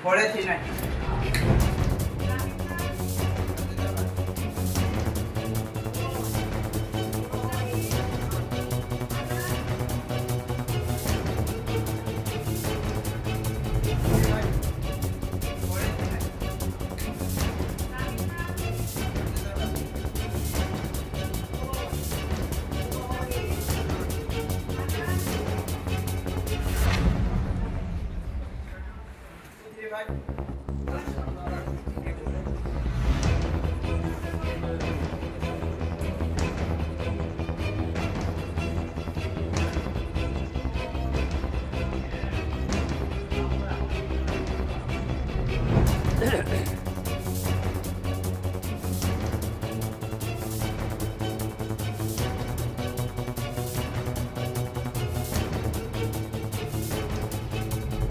করেছি নাকি?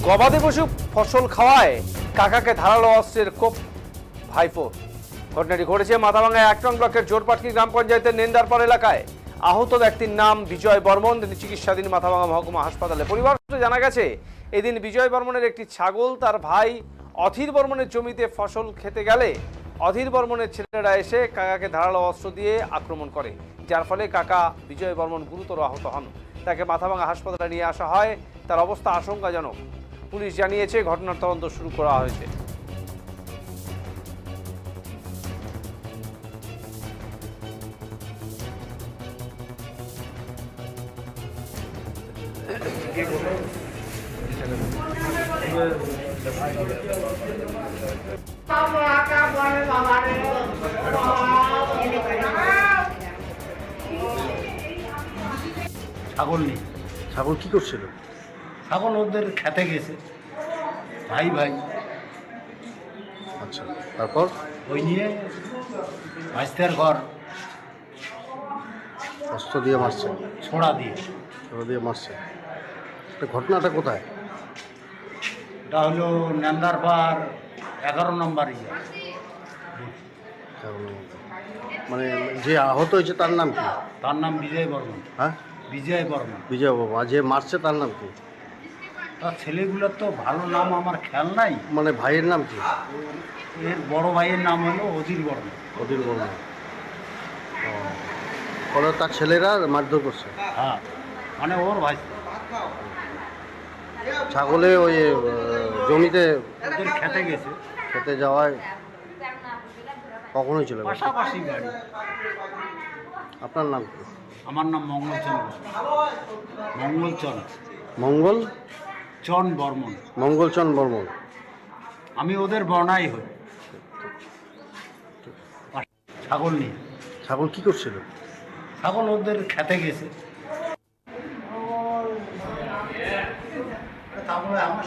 গবাদি পশু ফসল খাওয়ায় কাকাকে ধারালো অস্ত্রের কোপ ভাইপোর। ঘটনাটি ঘটেছে মাথাভাঙ্গা ১ নং ব্লকের জোরপাটকি গ্রাম পঞ্চায়েতের নেন্দারপাড় এলাকায়। আহত ব্যক্তির নাম বিজয় বর্মন, তিনি চিকিৎসাধীন মাথাভাঙ্গা মহকুমা হাসপাতালে। পরিবার সূত্রে জানা গেছে, এদিন বিজয় বর্মনের একটি ছাগল তার ভাই অধীর বর্মনের জমিতে ফসল খেতে গেলে অধীর বর্মনের ছেলেরা এসে কাকাকে ধারালো অস্ত্র দিয়ে আক্রমণ করে, যার ফলে কাকা বিজয় বর্মন গুরুতর আহত হন। তাকে মাথাভাঙ্গা হাসপাতালে নিয়ে আসা হয়। তার অবস্থা আশঙ্কাজনক। পুলিশ জানিয়েছে ঘটনার তদন্ত শুরু করা হয়েছে। ছাগল নেই। ছাগল কি করছিল? ছাগল ওদের খেতে গেছে, ভাই ভাই। আচ্ছা, তারপর ওই নিয়ে ভাইস্তার ঘর অস্ত্র দিয়ে মারছে, ছোড়া দিয়ে। ছোড়া দিয়ে মারছে। ঘটনাটা কোথায়? এটা হলো নেন্দারপাড় 11 নম্বর ইয়ে। মানে যে আহত হয়েছে তার নাম কি? তার নাম বিজয় বর্মন। হ্যাঁ, বিজয় বর্মন। বিজয় বাবু। আর যে মারছে তার নাম কি? তার ছেলেগুলোর তো ভালো নাম আমার খেয়াল নাই। মানে ভাইয়ের নাম কি? এর বড় ভাইয়ের নাম হলো অধীর বর্মন। অধীর বর্মন। পরে তার ছেলেরা মারধর করছে। হ্যাঁ, মানে ওর ভাই। ছাগলে ওই জমিতে ওদের খেতে গেছে। খেতে যাওয়ায় কখনোই চলে গেছে। পাশাপাশি বাড়ি। আপনার নাম কি? আমার নাম মঙ্গলচন্দ্র। মঙ্গলচন্দ্র। মঙ্গল চন বর্মন। মঙ্গলচন বর্মন। আমি ওদের বর্ণাই হই। ছাগল নিয়ে। ছাগল কি করছিল? ছাগল ওদের খেতে গেছে। তারপরে আমার